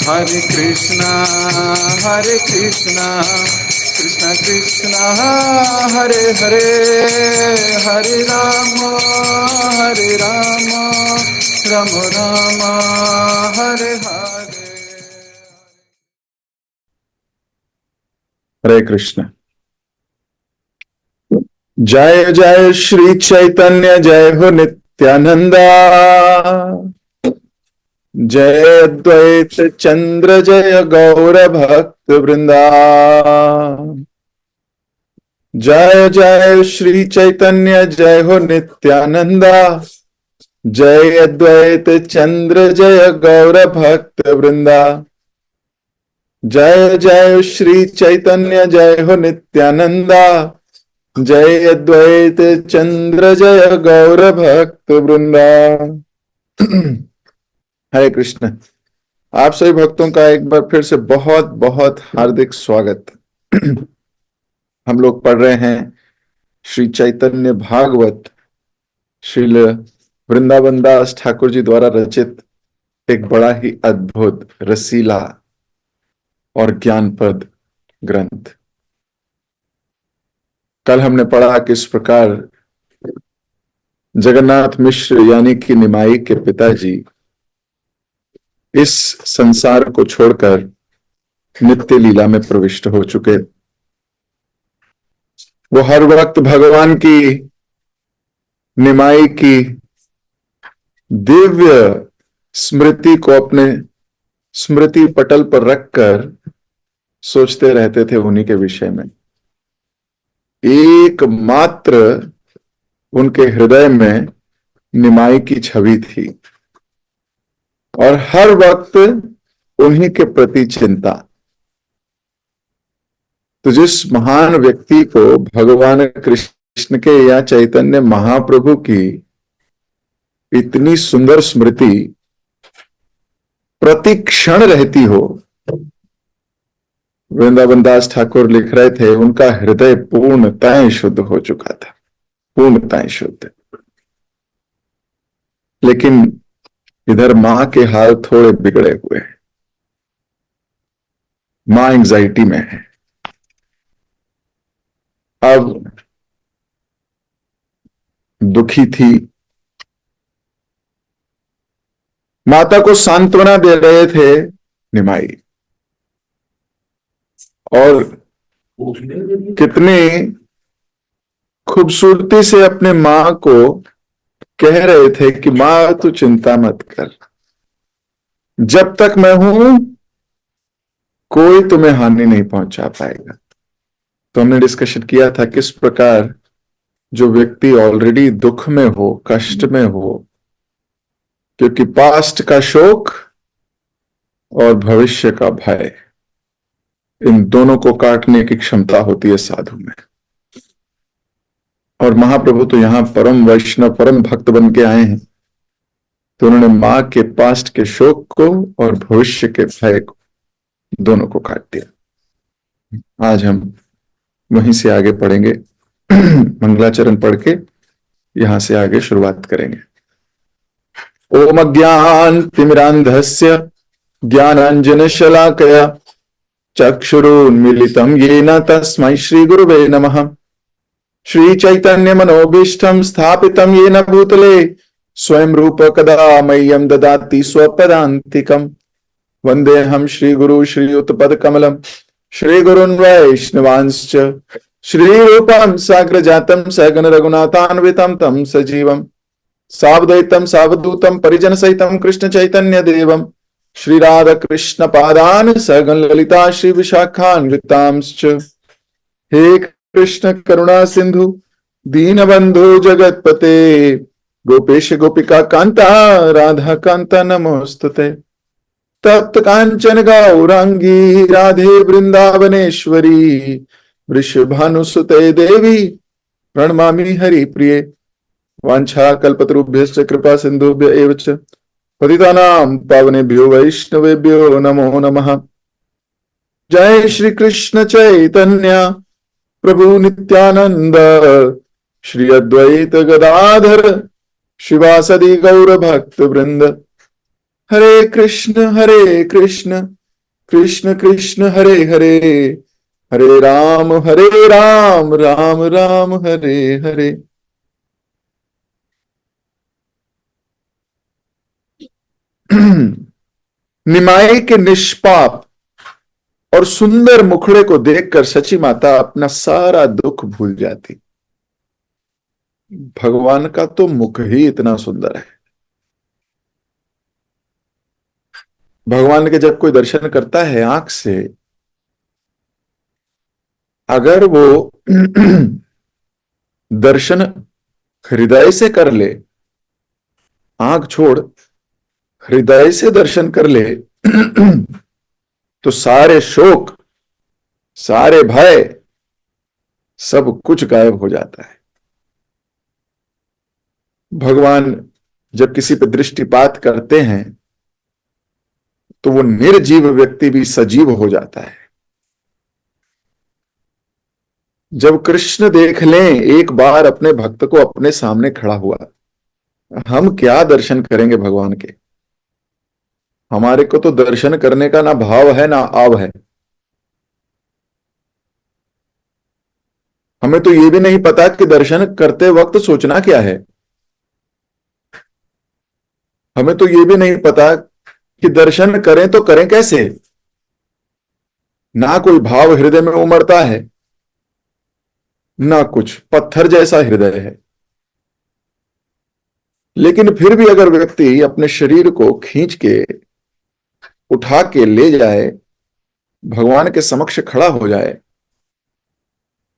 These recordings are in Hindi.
हरे कृष्णा कृष्ण कृष्ण हरे हरे, हरे राम राम राम हरे हरे। हरे कृष्ण। जय जय श्री चैतन्य, जय हो नित्यानंदा, जय अद्वैत चंद्र, जय गौर भक्त वृंदा। जय जय श्री चैतन्य, जय हो नित्यानंदा, जय अद्वैत चंद्र, जय गौर भक्त वृंदा। जय जय श्री चैतन्य, जय हो नित्यानंदा, जय अद्वैत चंद्र, जय गौर भक्त वृंदा। हरे कृष्ण। आप सभी भक्तों का एक बार फिर से बहुत बहुत हार्दिक स्वागत। हम लोग पढ़ रहे हैं श्री चैतन्य भागवत, श्रील वृंदावन दास ठाकुर जी द्वारा रचित एक बड़ा ही अद्भुत, रसीला और ज्ञानप्रद ग्रंथ। कल हमने पढ़ा किस प्रकार जगन्नाथ मिश्र यानी कि निमाई के पिताजी इस संसार को छोड़कर नित्य लीला में प्रविष्ट हो चुके। वो हर वक्त भगवान की, निमाई की दिव्य स्मृति को अपने स्मृति पटल पर रखकर सोचते रहते थे उन्हीं के विषय में। एकमात्र उनके हृदय में निमाई की छवि थी और हर वक्त उन्हीं के प्रति चिंता। तो जिस महान व्यक्ति को भगवान कृष्ण के या चैतन्य महाप्रभु की इतनी सुंदर स्मृति प्रति क्षण रहती हो, वृंदावन दास ठाकुर लिख रहे थे, उनका हृदय पूर्णतः शुद्ध हो चुका था, पूर्णतः शुद्ध। लेकिन इधर मां के हाल थोड़े बिगड़े हुए हैं। मां एंजाइटी में है। अब दुखी थी, माता को सांत्वना दे रहे थे निमाई, और कितने खूबसूरती से अपने मां को कह रहे थे कि मां तू चिंता मत कर, जब तक मैं हूं कोई तुम्हें हानि नहीं पहुंचा पाएगा। तो हमने डिस्कशन किया था किस प्रकार जो व्यक्ति ऑलरेडी दुख में हो, कष्ट में हो, क्योंकि पास्ट का शोक और भविष्य का भय, इन दोनों को काटने की क्षमता होती है साधु में। और महाप्रभु तो यहां परम वैष्णव, परम भक्त बन के आए हैं, तो उन्होंने मां के पास्ट के शोक को और भविष्य के भय को, दोनों को काट दिया। आज हम वहीं से आगे पढ़ेंगे। मंगलाचरण पढ़ के यहां से आगे शुरुआत करेंगे। ओम अज्ञान तिमिरांधस्य ज्ञानांजन शलाकया चक्षुरुन्मीलितं येन तस्मै श्री गुरुवे नमः। श्री चैतन्य मनोभीष्टं स्थापितं येन भूतले स्वयं रूप कदा मह्यं ददाति स्वपदान्तिकम्। वन्देऽहं श्रीगुरु श्रीयुतपदकमलं श्रीगुरुन् वैष्णवांश्च श्रीरूपं साग्रजातं सगण रघुनाथान्वितं तं सजीवं सावधैतं सावधूतं परिजनसहितं कृष्ण चैतन्य देवं श्री राधा कृष्ण पादान सगण ललिता श्री विशाखान्वितांश्च। हे कृष्ण करुणा सिंधु दीनबंधु जगतपते गोपेश गोपिका कांता राधा कांता नमोस्तुते। तप्त कांचन गौरांगी राधे वृंदावनेश्वरी वृषभानुसुते देवी प्रणमामि हरि प्रिये। वांछा कल्पतरुभ्यश्च कृपा सिंधुभ्य एव च पतितानां पावनेभ्यो वैष्णवेभ्यो नमो नमः। जय श्री कृष्ण चैतन्य प्रभु नित्यानंद श्री अद्वैत गदाधर शिवासदि गौर भक्त वृंद। हरे कृष्ण कृष्ण कृष्ण हरे हरे, हरे राम राम राम हरे हरे। निमाई के निष्पाप और सुंदर मुखड़े को देखकर सची माता अपना सारा दुख भूल जाती। भगवान का तो मुख ही इतना सुंदर है। भगवान के जब कोई दर्शन करता है आंख से, अगर वो दर्शन हृदय से कर ले, आंख छोड़ हृदय से दर्शन कर ले, तो सारे शोक, सारे भय, सब कुछ गायब हो जाता है। भगवान जब किसी पर दृष्टिपात करते हैं तो वो निर्जीव व्यक्ति भी सजीव हो जाता है। जब कृष्ण देख लें एक बार अपने भक्त को अपने सामने खड़ा हुआ, हम क्या दर्शन करेंगे भगवान के। हमारे को तो दर्शन करने का ना भाव है ना आव है। हमें तो ये भी नहीं पता कि दर्शन करते वक्त सोचना क्या है। हमें तो ये भी नहीं पता कि दर्शन करें तो करें कैसे। ना कोई भाव हृदय में उमड़ता है, ना कुछ, पत्थर जैसा हृदय है। लेकिन फिर भी अगर व्यक्ति अपने शरीर को खींच के उठा के ले जाए, भगवान के समक्ष खड़ा हो जाए,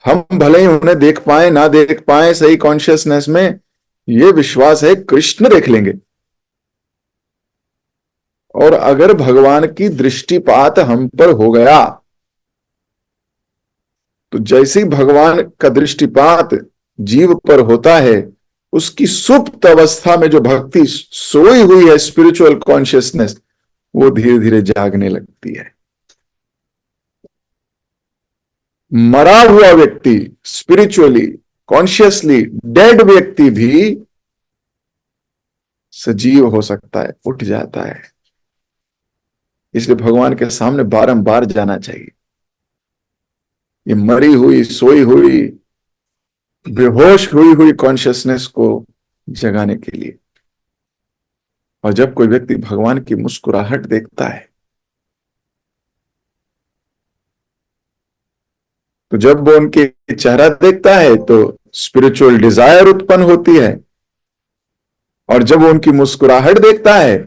हम भले ही उन्हें देख पाए ना देख पाए सही कॉन्शियसनेस में, यह विश्वास है कृष्ण देख लेंगे। और अगर भगवान की दृष्टिपात हम पर हो गया, तो जैसे ही भगवान का दृष्टिपात जीव पर होता है, उसकी सुप्त अवस्था में जो भक्ति सोई हुई है, स्पिरिचुअल कॉन्शियसनेस, वो धीरे धीरे जागने लगती है। मरा हुआ व्यक्ति, स्पिरिचुअली कॉन्शियसली डेड व्यक्ति भी सजीव हो सकता है, उठ जाता है। इसलिए भगवान के सामने बारंबार जाना चाहिए, ये मरी हुई, सोई हुई, बेहोश हुई हुई कॉन्शियसनेस को जगाने के लिए। और जब कोई व्यक्ति भगवान की मुस्कुराहट देखता है, तो जब वो उनके चेहरा देखता है तो स्पिरिचुअल डिजायर उत्पन्न होती है। और जब वो उनकी मुस्कुराहट देखता है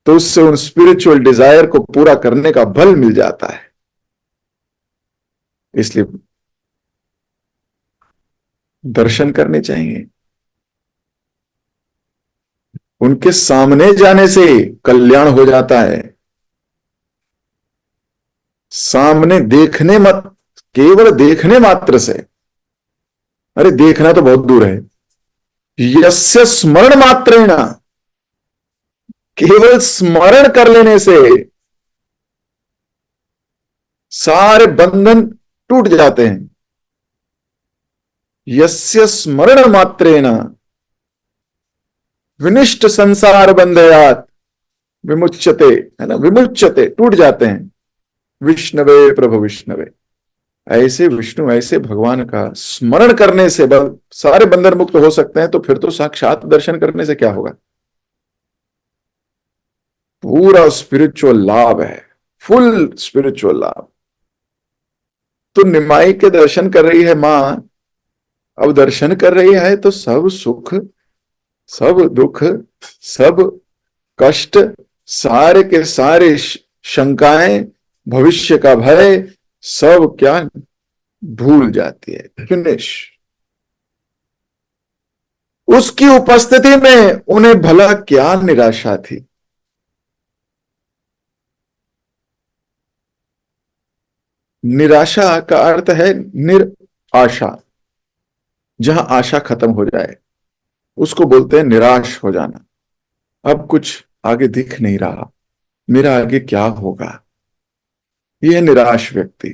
तो उससे उन स्पिरिचुअल डिजायर को पूरा करने का बल मिल जाता है। इसलिए दर्शन करने चाहिए। उनके सामने जाने से कल्याण हो जाता है। सामने देखने मत, केवल देखने मात्र से, अरे देखना तो बहुत दूर है, यस्य स्मरण मात्रेण, केवल स्मरण कर लेने से सारे बंधन टूट जाते हैं। यस्य स्मरण मात्रेण विनिष्ट संसार बंधयात विमुच्यते, है ना, विमुच्यते, टूट जाते हैं। विष्णवे प्रभु विष्णवे, ऐसे विष्णु, ऐसे भगवान का स्मरण करने से सारे बंधन मुक्त हो सकते हैं। तो फिर तो साक्षात दर्शन करने से क्या होगा, पूरा स्पिरिचुअल लाभ है, फुल स्पिरिचुअल लाभ। तो निमाई के दर्शन कर रही है मां, अब दर्शन कर रही है तो सब सुख, सब दुख, सब कष्ट, सारे के सारे शंकाएं, भविष्य का भय, सब क्या भूल जाती है, फिनिश। उसकी उपस्थिति में उन्हें भला क्या निराशा थी। निराशा का अर्थ है निराशा, जहां आशा खत्म हो जाए उसको बोलते हैं निराश हो जाना। अब कुछ आगे दिख नहीं रहा, मेरा आगे क्या होगा, यह निराश व्यक्ति,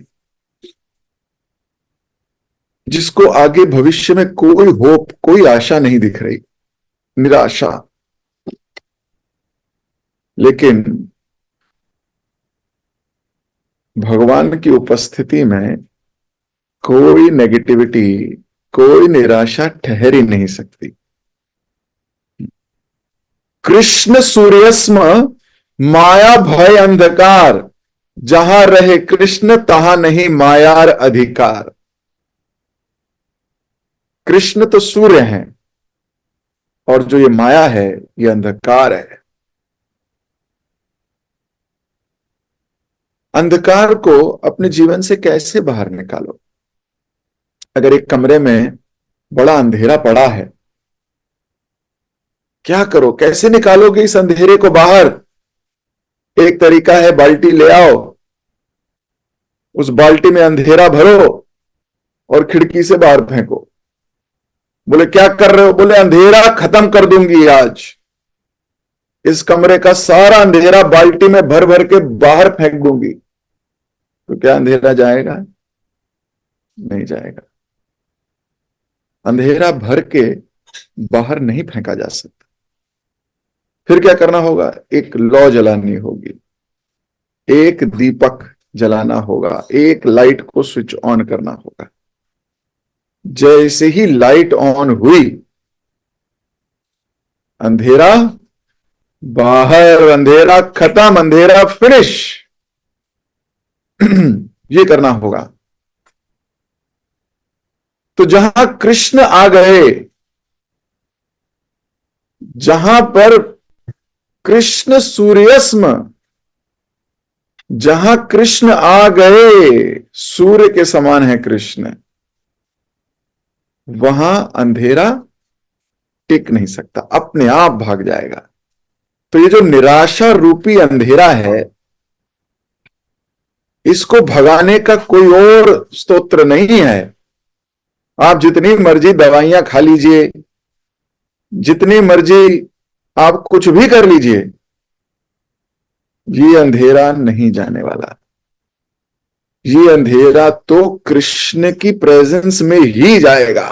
जिसको आगे भविष्य में कोई होप, कोई आशा नहीं दिख रही, निराशा। लेकिन भगवान की उपस्थिति में कोई नेगेटिविटी, कोई निराशा ठहर ही नहीं सकती। कृष्ण सूर्यस्म माया भय अंधकार, जहां रहे कृष्ण तहां नहीं मायार अधिकार। कृष्ण तो सूर्य हैं और जो ये माया है ये अंधकार है। अंधकार को अपने जीवन से कैसे बाहर निकालो? अगर एक कमरे में बड़ा अंधेरा पड़ा है, क्या करो, कैसे निकालोगे इस अंधेरे को बाहर? एक तरीका है, बाल्टी ले आओ, उस बाल्टी में अंधेरा भरो और खिड़की से बाहर फेंको। बोले क्या कर रहे हो? बोले अंधेरा खत्म कर दूंगी आज, इस कमरे का सारा अंधेरा बाल्टी में भर भर के बाहर फेंक दूंगी। तो क्या अंधेरा जाएगा? नहीं जाएगा। अंधेरा भर के बाहर नहीं फेंका जा सकता। फिर क्या करना होगा? एक लौ जलानी होगी, एक दीपक जलाना होगा, एक लाइट को स्विच ऑन करना होगा। जैसे ही लाइट ऑन हुई, अंधेरा बाहर, अंधेरा खत्म, अंधेरा फिनिश। ये करना होगा। तो जहां कृष्ण आ गए, जहां पर कृष्ण सूर्यस्म, जहां कृष्ण आ गए, सूर्य के समान है कृष्ण, वहां अंधेरा टिक नहीं सकता, अपने आप भाग जाएगा। तो ये जो निराशा रूपी अंधेरा है, इसको भगाने का कोई और स्तोत्र नहीं है। आप जितनी मर्जी दवाइयां खा लीजिए, जितनी मर्जी आप कुछ भी कर लीजिए, ये अंधेरा नहीं जाने वाला। ये अंधेरा तो कृष्ण की प्रेजेंस में ही जाएगा।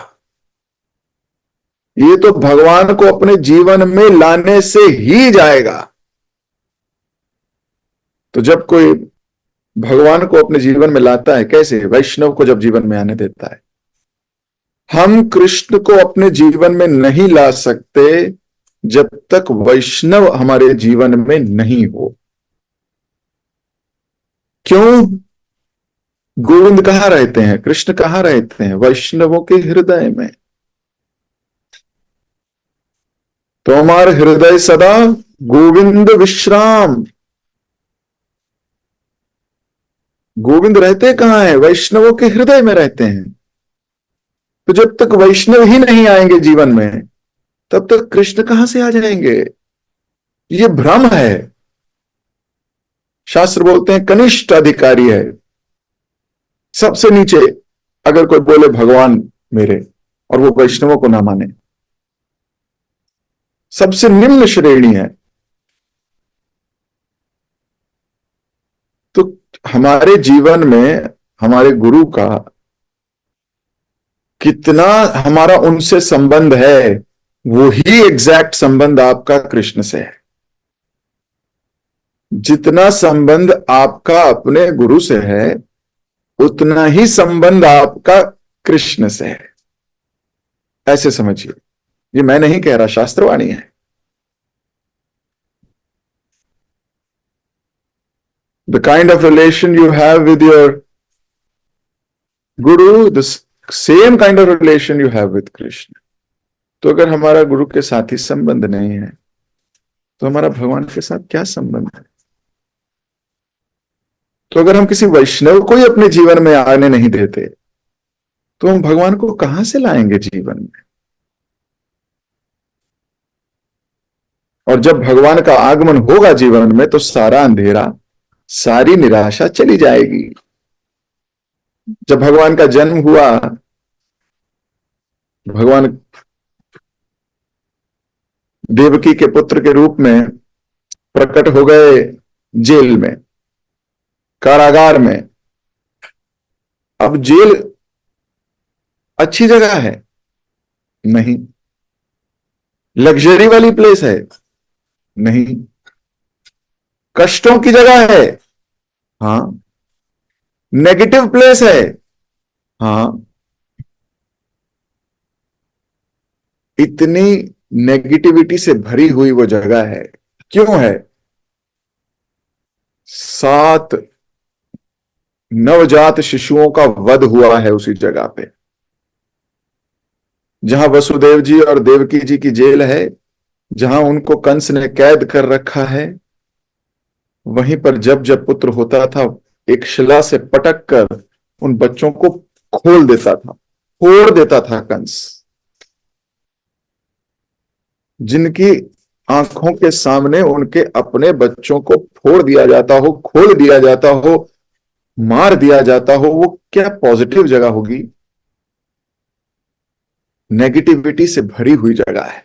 ये तो भगवान को अपने जीवन में लाने से ही जाएगा। तो जब कोई भगवान को अपने जीवन में लाता है, कैसे? वैष्णव को जब जीवन में आने देता है। हम कृष्ण को अपने जीवन में नहीं ला सकते जब तक वैष्णव हमारे जीवन में नहीं हो। क्यों? गोविंद कहां रहते हैं? कृष्ण कहां रहते हैं? वैष्णवों के हृदय में। तो हमारे हृदय सदा गोविंद विश्राम। गोविंद रहते कहां है? वैष्णवों के हृदय में रहते हैं। तो जब तक वैष्णव ही नहीं आएंगे जीवन में, तब तक कृष्ण कहां से आ जाएंगे? ये भ्रम है। शास्त्र बोलते हैं कनिष्ठ अधिकारी है, सबसे नीचे। अगर कोई बोले भगवान मेरे, और वो वैष्णवों को ना माने, सबसे निम्न श्रेणी है। तो हमारे जीवन में हमारे गुरु का कितना हमारा उनसे संबंध है, वही एग्जैक्ट संबंध आपका कृष्ण से है। जितना संबंध आपका अपने गुरु से है, उतना ही संबंध आपका कृष्ण से है। ऐसे समझिए, ये मैं नहीं कह रहा, शास्त्रवाणी है। The kind of relation you have with your guru, the same kind of relation you have with Krishna. तो अगर हमारा गुरु के साथ ही संबंध नहीं है, तो हमारा भगवान के साथ क्या संबंध है? तो अगर हम किसी वैष्णव को ही अपने जीवन में आने नहीं देते, तो हम भगवान को कहां से लाएंगे जीवन में? और जब भगवान का आगमन होगा जीवन में, तो सारा अंधेरा, सारी निराशा चली जाएगी। जब भगवान का जन्म हुआ, भगवान देवकी के पुत्र के रूप में प्रकट हो गए जेल में, कारागार में। अब जेल अच्छी जगह है? नहीं। लग्जरी वाली प्लेस है? नहीं। कष्टों की जगह है? हाँ। नेगेटिव प्लेस है। हाँ, इतनी नेगेटिविटी से भरी हुई वो जगह है। क्यों है? 7 नवजात शिशुओं का वध हुआ है उसी जगह पे, जहां वसुदेव जी और देवकी जी की जेल है, जहां उनको कंस ने कैद कर रखा है। वहीं पर जब जब पुत्र होता था, एक शिला से पटक कर उन बच्चों को खोल देता था, फोड़ देता था कंस। जिनकी आंखों के सामने उनके अपने बच्चों को फोड़ दिया जाता हो, खोल दिया जाता हो, मार दिया जाता हो, वो क्या पॉजिटिव जगह होगी? नेगेटिविटी से भरी हुई जगह है।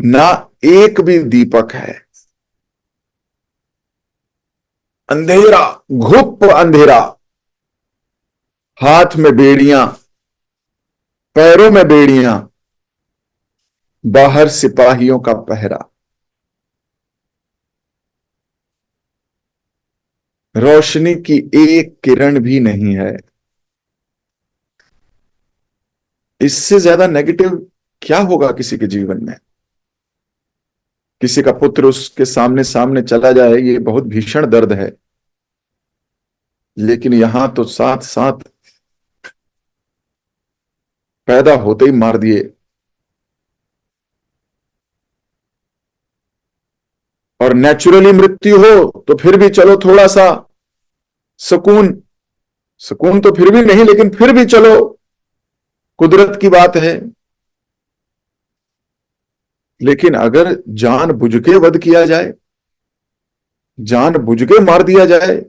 ना एक भी दीपक है, अंधेरा, घुप अंधेरा। हाथ में बेड़ियां, पैरों में बेड़ियां, बाहर सिपाहियों का पहरा। रोशनी की एक किरण भी नहीं है। इससे ज्यादा नेगेटिव क्या होगा किसी के जीवन में? किसी का पुत्र उसके सामने सामने चला जाए, ये बहुत भीषण दर्द है। लेकिन यहां तो साथ साथ पैदा होते ही मार दिए। और नेचुरली मृत्यु हो तो फिर भी चलो थोड़ा सा सुकून, सुकून तो फिर भी नहीं, लेकिन फिर भी चलो, कुदरत की बात है। लेकिन अगर जान बुझ के वध किया जाए, जान बुझ के मार दिया जाए,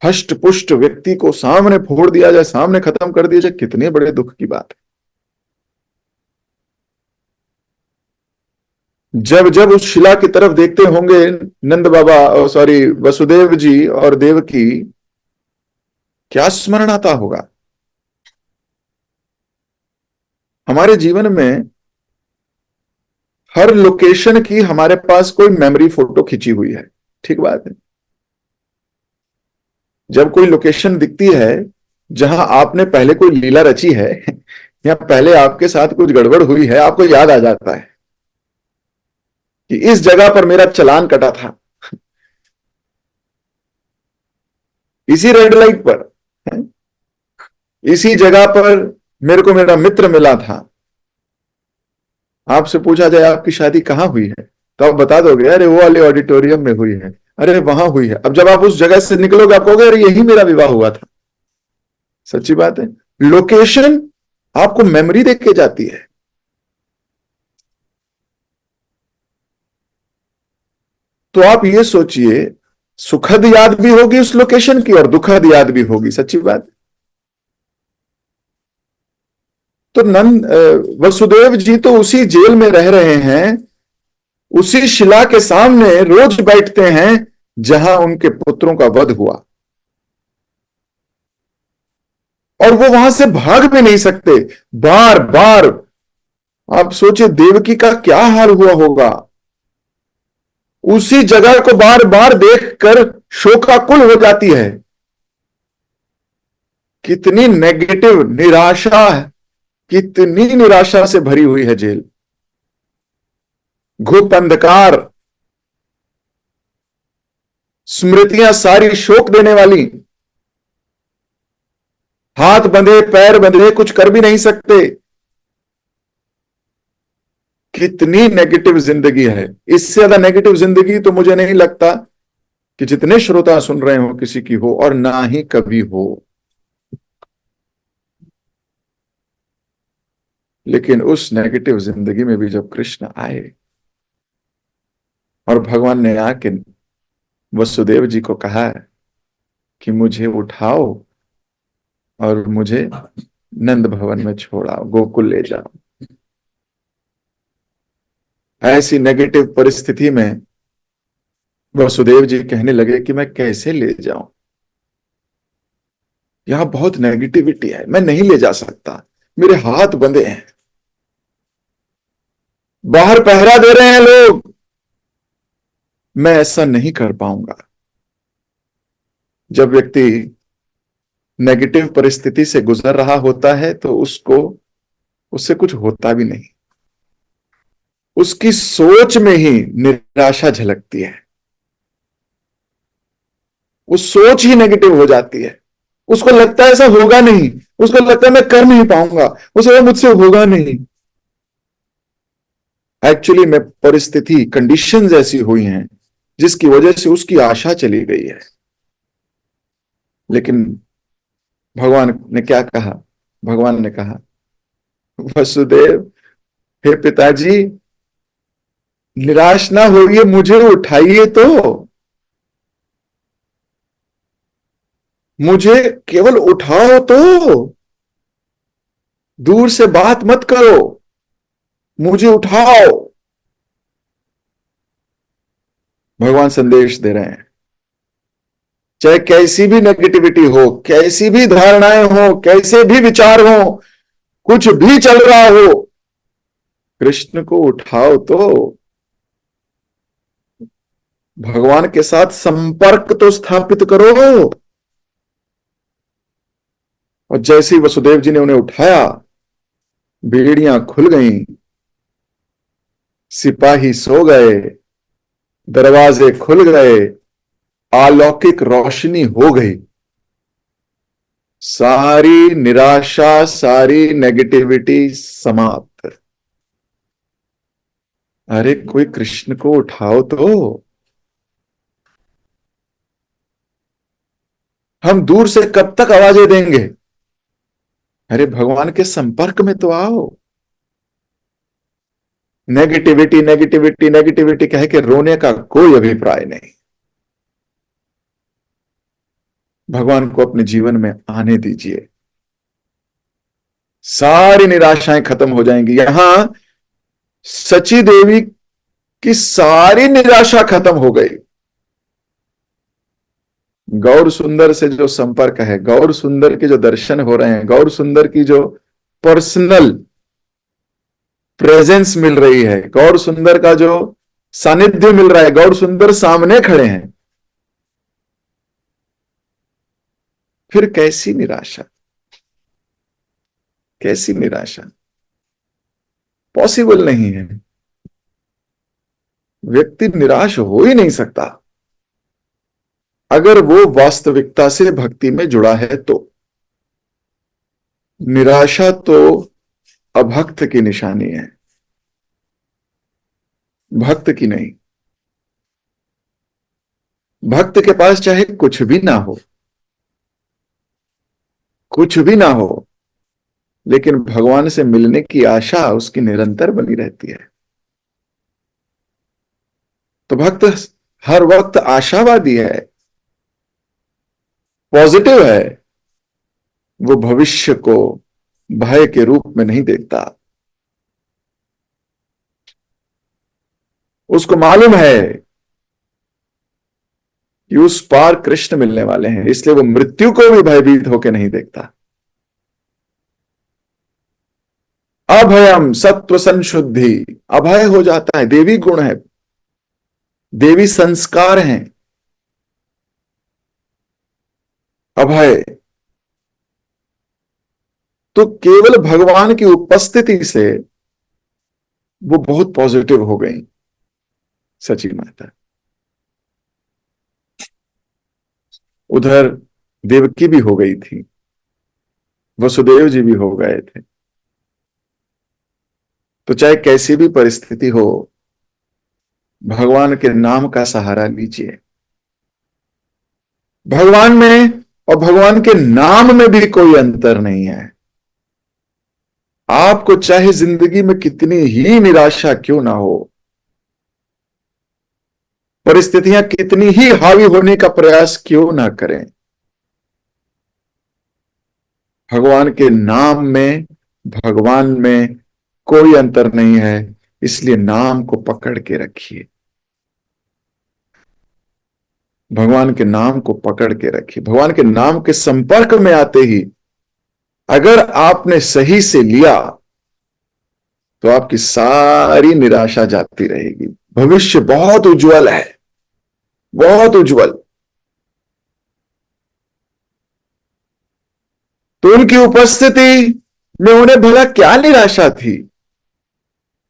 हष्ट पुष्ट व्यक्ति को सामने फोड़ दिया जाए, सामने खत्म कर दिया जाए, कितने बड़े दुख की बात है। जब जब उस शिला की तरफ देखते होंगे नंद बाबा, सॉरी, वसुदेव जी और देवकी, क्या स्मरण आता होगा? हमारे जीवन में हर लोकेशन की हमारे पास कोई मेमोरी फोटो खिंची हुई है, ठीक बात है। जब कोई लोकेशन दिखती है जहां आपने पहले कोई लीला रची है या पहले आपके साथ कुछ गड़बड़ हुई है, आपको याद आ जाता है कि इस जगह पर मेरा चालान कटा था, इसी रेड लाइट पर, इसी जगह पर मेरे को मेरा मित्र मिला था। आपसे पूछा जाए आपकी शादी कहां हुई है, तो आप बता दोगे अरे वो वाले ऑडिटोरियम में हुई है, अरे वहां हुई है। अब जब आप उस जगह से निकलोगे, आप कहोगे अरे यही मेरा विवाह हुआ था। सच्ची बात है। लोकेशन आपको मेमोरी देके के जाती है। तो आप ये सोचिए, सुखद याद भी होगी उस लोकेशन की और दुखद याद भी होगी। सच्ची बात। तो नंद वसुदेव जी तो उसी जेल में रह रहे हैं, उसी शिला के सामने रोज बैठते हैं जहां उनके पुत्रों का वध हुआ, और वो वहां से भाग भी नहीं सकते। बार बार आप सोचिए देवकी का क्या हाल हुआ होगा। उसी जगह को बार बार देखकर शोकाकुल हो जाती है। कितनी नेगेटिव निराशा है, कितनी निराशा से भरी हुई है जेल। घुप अंधकार, स्मृतियां सारी शोक देने वाली, हाथ बंधे पैर बंधे, कुछ कर भी नहीं सकते। कितनी नेगेटिव जिंदगी है। इससे ज्यादा नेगेटिव जिंदगी तो मुझे नहीं लगता कि जितने श्रोता सुन रहे हो किसी की हो, और ना ही कभी हो। लेकिन उस नेगेटिव जिंदगी में भी जब कृष्ण आए और भगवान ने आके वसुदेव जी को कहा कि मुझे उठाओ और मुझे नंद भवन में छोड़ाओ, गोकुल ले जाओ, ऐसी नेगेटिव परिस्थिति में वसुदेव जी कहने लगे कि मैं कैसे ले जाऊं, यहां बहुत नेगेटिविटी है, मैं नहीं ले जा सकता, मेरे हाथ बंधे हैं, बाहर पहरा दे रहे हैं लोग, मैं ऐसा नहीं कर पाऊंगा। जब व्यक्ति नेगेटिव परिस्थिति से गुजर रहा होता है तो उससे कुछ होता भी नहीं, उसकी सोच में ही निराशा झलकती है, वो सोच ही नेगेटिव हो जाती है। उसको लगता है ऐसा होगा नहीं, उसको लगता है मैं कर नहीं पाऊंगा, उसे मुझसे होगा नहीं। एक्चुअली में परिस्थिति, कंडीशंस ऐसी हुई हैं जिसकी वजह से उसकी आशा चली गई है। लेकिन भगवान ने क्या कहा? भगवान ने कहा, वसुदेव, हे पिताजी, निराश ना होइए, मुझे उठाइए तो, मुझे केवल उठाओ तो, दूर से बात मत करो, मुझे उठाओ। भगवान संदेश दे रहे हैं, चाहे कैसी भी नेगेटिविटी हो, कैसी भी धारणाएं हो, कैसे भी विचार हो, कुछ भी चल रहा हो, कृष्ण को उठाओ तो, भगवान के साथ संपर्क तो स्थापित करो। और जैसे ही वसुदेव जी ने उन्हें उठाया, बेड़ियां खुल गईं, सिपाही सो गए, दरवाजे खुल गए, अलौकिक रोशनी हो गई, सारी निराशा, सारी नेगेटिविटी समाप्त। अरे कोई कृष्ण को उठाओ तो। हम दूर से कब तक आवाजें देंगे? अरे भगवान के संपर्क में तो आओ। नेगेटिविटी नेगेटिविटी नेगेटिविटी कह के रोने का कोई अभिप्राय नहीं। भगवान को अपने जीवन में आने दीजिए, सारी निराशाएं खत्म हो जाएंगी। यहां सची देवी की सारी निराशा खत्म हो गई। गौर सुंदर से जो संपर्क है, गौर सुंदर के जो दर्शन हो रहे हैं, गौर सुंदर की जो पर्सनल प्रेजेंस मिल रही है, गौर सुंदर का जो सानिध्य मिल रहा है, गौर सुंदर सामने खड़े हैं, फिर कैसी निराशा, कैसी निराशा? पॉसिबल नहीं है। व्यक्ति निराश हो ही नहीं सकता अगर वो वास्तविकता से भक्ति में जुड़ा है तो। निराशा तो अभक्त की निशानी है, भक्त की नहीं। भक्त के पास चाहे कुछ भी ना हो, कुछ भी ना हो, लेकिन भगवान से मिलने की आशा उसकी निरंतर बनी रहती है। तो भक्त हर वक्त आशावादी है, पॉजिटिव है। वो भविष्य को भय के रूप में नहीं देखता। उसको मालूम है कि उस पार कृष्ण मिलने वाले हैं, इसलिए वो मृत्यु को भी भयभीत होकर नहीं देखता। अभयम सत्व संशुद्धि, अभय हो जाता है। देवी गुण है, देवी संस्कार हैं। अभय तो केवल भगवान की उपस्थिति से वो बहुत पॉजिटिव हो गई सची माता। उधर देवकी भी हो गई थी, वसुदेव जी भी हो गए थे। तो चाहे कैसी भी परिस्थिति हो, भगवान के नाम का सहारा लीजिए। भगवान में और भगवान के नाम में भी कोई अंतर नहीं है। आपको चाहे जिंदगी में कितनी ही निराशा क्यों ना हो, परिस्थितियां कितनी ही हावी होने का प्रयास क्यों ना करें, भगवान के नाम में, भगवान में कोई अंतर नहीं है। इसलिए नाम को पकड़ के रखिए, भगवान के नाम को पकड़ के रखिए। भगवान के नाम के संपर्क में आते ही अगर आपने सही से लिया तो आपकी सारी निराशा जाती रहेगी। भविष्य बहुत उज्जवल है, बहुत उज्जवल। तो उनकी उपस्थिति में उन्हें भला क्या निराशा थी।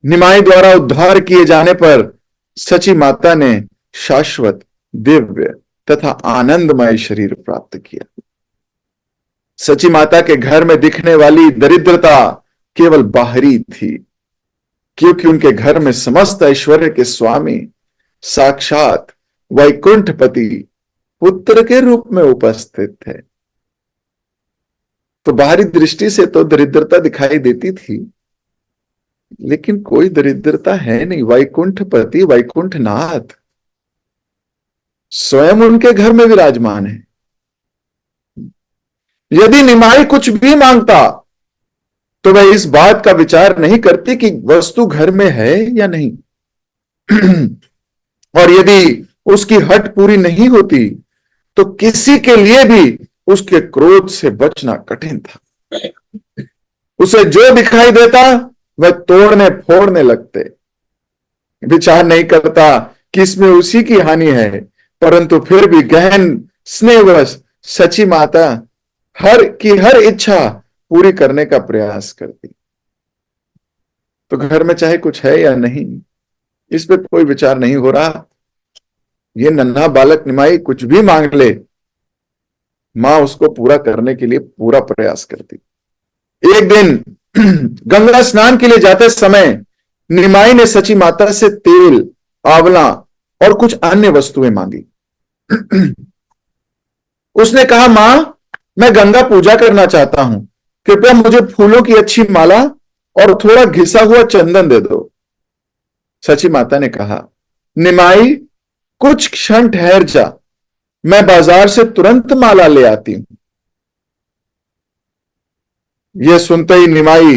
निमाई द्वारा उद्धार किए जाने पर सची माता ने शाश्वत, दिव्य तथा आनंदमय शरीर प्राप्त किया। सची माता के घर में दिखने वाली दरिद्रता केवल बाहरी थी, क्योंकि उनके घर में समस्त ऐश्वर्य के स्वामी साक्षात वैकुंठपति पुत्र के रूप में उपस्थित थे। तो बाहरी दृष्टि से तो दरिद्रता दिखाई देती थी, लेकिन कोई दरिद्रता है नहीं। वैकुंठपति, वैकुंठनाथ स्वयं उनके घर में विराजमान है। यदि निमाई कुछ भी मांगता तो वह इस बात का विचार नहीं करती कि वस्तु घर में है या नहीं। और यदि उसकी हट पूरी नहीं होती तो किसी के लिए भी उसके क्रोध से बचना कठिन था। उसे जो दिखाई देता वह तोड़ने फोड़ने लगते। विचार नहीं करता कि इसमें उसी की हानि है, परंतु फिर भी गहन स्नेहवश सची माता हर इच्छा पूरी करने का प्रयास करती। तो घर में चाहे कुछ है या नहीं, इस पे कोई विचार नहीं हो रहा। ये नन्हा बालक निमाई कुछ भी मांग ले, मां उसको पूरा करने के लिए पूरा प्रयास करती। एक दिन गंगा स्नान के लिए जाते समय निमाई ने सची माता से तेल, आंवला और कुछ अन्य वस्तुएं मांगी। उसने कहा, मां, मैं गंगा पूजा करना चाहता हूं, कृपया मुझे फूलों की अच्छी माला और थोड़ा घिसा हुआ चंदन दे दो। सची माता ने कहा, निमाई, कुछ क्षण ठहर जा, मैं बाजार से तुरंत माला ले आती हूं। यह सुनते ही निमाई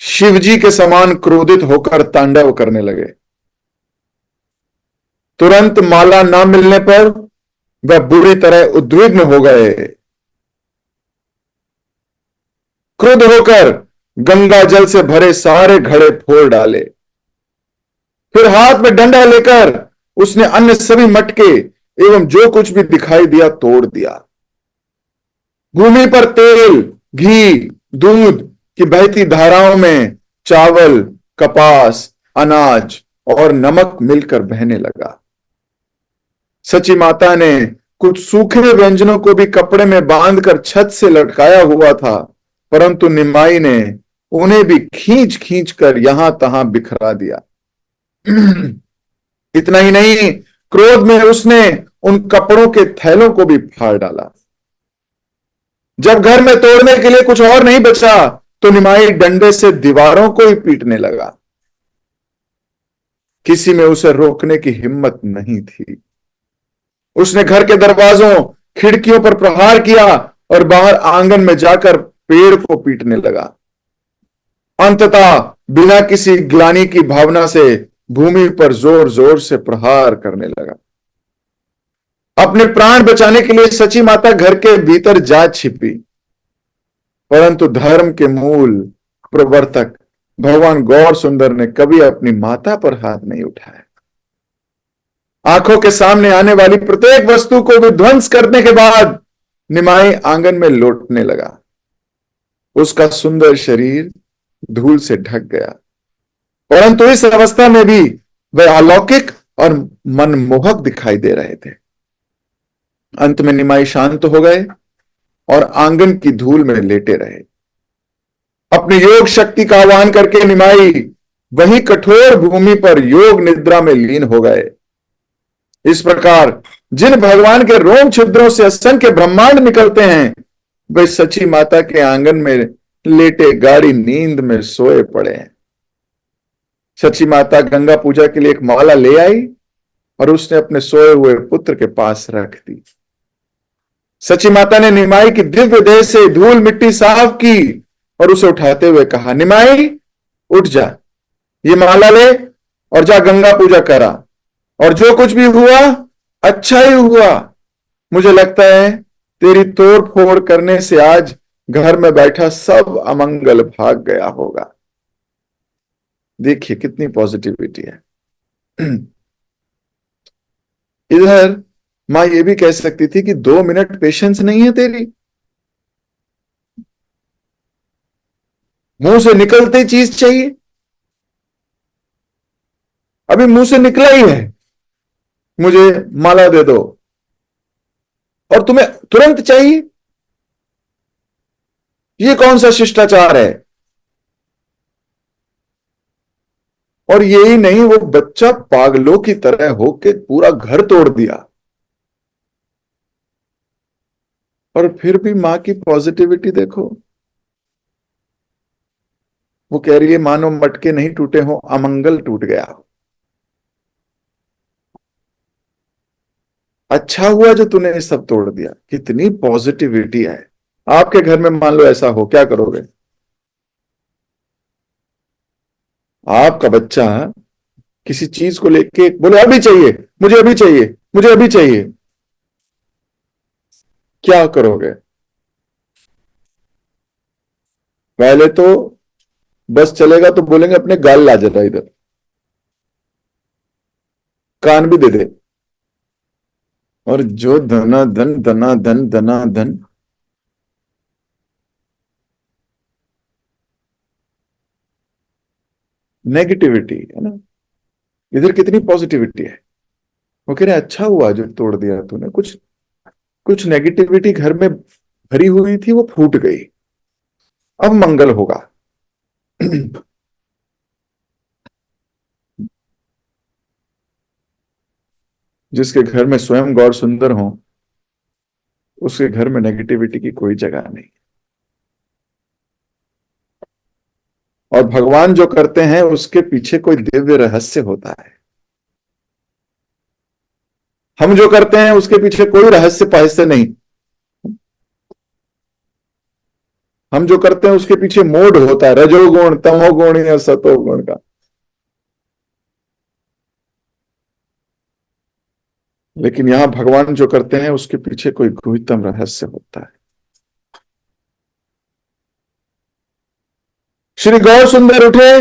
शिवजी के समान क्रोधित होकर तांडव करने लगे। तुरंत माला न मिलने पर वह बुरी तरह उद्विग्न हो गए। क्रुद्ध होकर गंगा जल से भरे सारे घड़े फोड़ डाले। फिर हाथ में डंडा लेकर उसने अन्य सभी मटके एवं जो कुछ भी दिखाई दिया तोड़ दिया। भूमि पर तेल, घी, दूध की बहती धाराओं में चावल, कपास, अनाज और नमक मिलकर बहने लगा। सची माता ने कुछ सूखे व्यंजनों को भी कपड़े में बांधकर छत से लटकाया हुआ था, परंतु निमाई ने उन्हें भी खींच खींच कर यहां तहां बिखरा दिया। इतना ही नहीं, क्रोध में उसने उन कपड़ों के थैलों को भी फाड़ डाला। जब घर में तोड़ने के लिए कुछ और नहीं बचा तो निमाई डंडे से दीवारों को ही पीटने लगा। किसी में उसे रोकने की हिम्मत नहीं थी। उसने घर के दरवाजों, खिड़कियों पर प्रहार किया और बाहर आंगन में जाकर पेड़ को पीटने लगा। अंततः बिना किसी ग्लानि की भावना से भूमि पर जोर जोर से प्रहार करने लगा। अपने प्राण बचाने के लिए सची माता घर के भीतर जा छिपी, परंतु धर्म के मूल प्रवर्तक भगवान गौर सुंदर ने कभी अपनी माता पर हाथ नहीं उठाया। आंखों के सामने आने वाली प्रत्येक वस्तु को विध्वंस करने के बाद निमाई आंगन में लौटने लगा। उसका सुंदर शरीर धूल से ढक गया, परंतु इस अवस्था में भी वह अलौकिक और मनमोहक दिखाई दे रहे थे। अंत में निमाई शांत हो गए और आंगन की धूल में लेटे रहे। अपनी योग शक्ति का आह्वान करके निमाई वही कठोर भूमि पर योग निद्रा में लीन हो गए। इस प्रकार जिन भगवान के रोम छिद्रों से असंख्य ब्रह्मांड निकलते हैं, वे सची माता के आंगन में लेटे गाढ़ी नींद में सोए पड़े हैं। सची माता गंगा पूजा के लिए एक माला ले आई और उसने अपने सोए हुए पुत्र के पास रख दी। सची माता ने निमाई की दिव्य देह से धूल मिट्टी साफ की और उसे उठाते हुए कहा, निमाई, उठ जा, ये माला ले और जा गंगा पूजा करा, और जो कुछ भी हुआ अच्छा ही हुआ। मुझे लगता है तेरी तोड़ फोड़ करने से आज घर में बैठा सब अमंगल भाग गया होगा। देखिए कितनी पॉजिटिविटी है। इधर मां ये भी कह सकती थी कि 2 मिनट पेशेंस नहीं है तेरी, मुंह से निकलते चीज चाहिए, अभी मुंह से निकला ही है मुझे माला दे दो, और तुम्हें तुरंत चाहिए। ये कौन सा शिष्टाचार है? और यही नहीं, वो बच्चा पागलों की तरह होके पूरा घर तोड़ दिया, और फिर भी मां की पॉजिटिविटी देखो। वो कह रही है मानो मटके नहीं टूटे हो, अमंगल टूट गया। अच्छा हुआ जो तूने ये सब तोड़ दिया। कितनी पॉजिटिविटी है। आपके घर में मान लो ऐसा हो, क्या करोगे? आपका बच्चा किसी चीज को लेके बोले अभी चाहिए, मुझे अभी चाहिए, मुझे अभी चाहिए, क्या करोगे? पहले तो बस चलेगा तो बोलेंगे अपने गाल ला जाता इधर, कान भी दे दे। और जो धनाधन धनाधन धनाधन, नेगेटिविटी है ना, इधर कितनी पॉजिटिविटी है। वो कह रहे अच्छा हुआ जो तोड़ दिया तूने, कुछ कुछ नेगेटिविटी घर में भरी हुई थी, वो फूट गई, अब मंगल होगा। जिसके घर में स्वयं गौर सुंदर हो, उसके घर में नेगेटिविटी की कोई जगह नहीं। और भगवान जो करते हैं उसके पीछे कोई दिव्य रहस्य होता है। हम जो करते हैं उसके पीछे कोई रहस्य पहस्य नहीं। हम जो करते हैं उसके पीछे मोड होता है, रजोगुण तमोगुण या सतोगुण का। लेकिन यहां भगवान जो करते हैं उसके पीछे कोई गुह्यतम रहस्य होता है। श्री गौर सुंदर उठे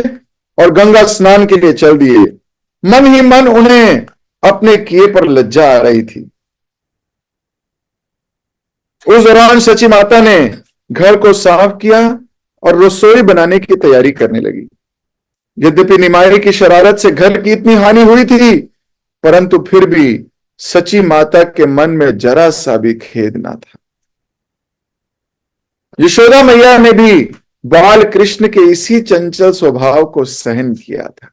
और गंगा स्नान के लिए चल दिए। मन ही मन उन्हें अपने किए पर लज्जा आ रही थी। उस दौरान सची माता ने घर को साफ किया और रसोई बनाने की तैयारी करने लगी। यद्यपि निमाई की शरारत से घर की इतनी हानि हुई थी, परंतु फिर भी सची माता के मन में जरा सा भी खेद ना था। यशोदा मैया ने भी बाल कृष्ण के इसी चंचल स्वभाव को सहन किया था।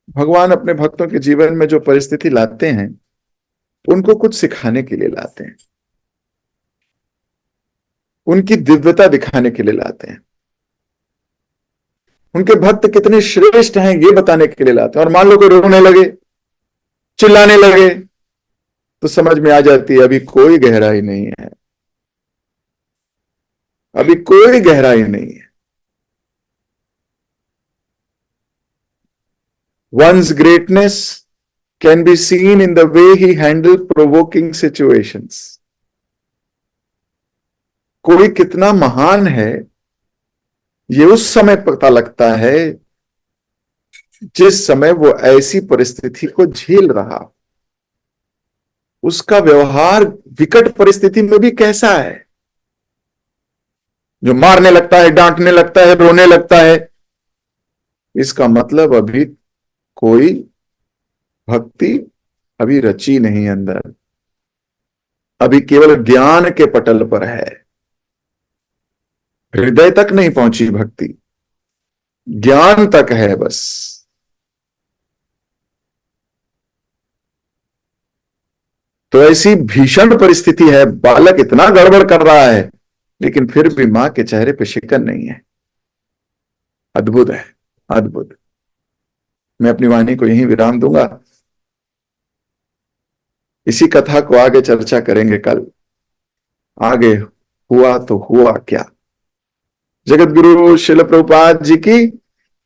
भगवान अपने भक्तों के जीवन में जो परिस्थिति लाते हैं उनको कुछ सिखाने के लिए लाते हैं, उनकी दिव्यता दिखाने के लिए लाते हैं, उनके भक्त कितने श्रेष्ठ हैं ये बताने के लिए लाते हैं। और मान लो कोई रोने लगे, चिल्लाने लगे, तो समझ में आ जाती है अभी कोई गहराई नहीं है, अभी कोई गहराई नहीं है। One's greatness can be seen in the way he handled provoking situations. कोई कितना महान है ये उस समय पता लगता है जिस समय वो ऐसी परिस्थिति को झेल रहा। उसका व्यवहार विकट परिस्थिति में भी कैसा है। जो मारने लगता है, डांटने लगता है, रोने लगता है, इसका मतलब अभी कोई भक्ति अभी रची नहीं अंदर, अभी केवल ज्ञान के पटल पर है, हृदय तक नहीं पहुंची भक्ति, ज्ञान तक है बस। तो ऐसी भीषण परिस्थिति है, बालक इतना गड़बड़ कर रहा है, लेकिन फिर भी मां के चेहरे पे शिकन नहीं है। अद्भुत है, अद्भुत। मैं अपनी वाणी को यहीं विराम दूंगा। इसी कथा को आगे चर्चा करेंगे कल। आगे हुआ तो हुआ क्या। जगत गुरु श्रील प्रभुपाद जी की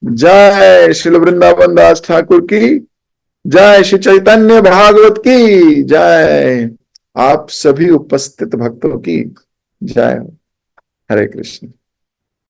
जय, श्रील वृंदावन दास ठाकुर की जय, श्री चैतन्य भागवत की जय, आप सभी उपस्थित भक्तों की जय। हरे कृष्ण।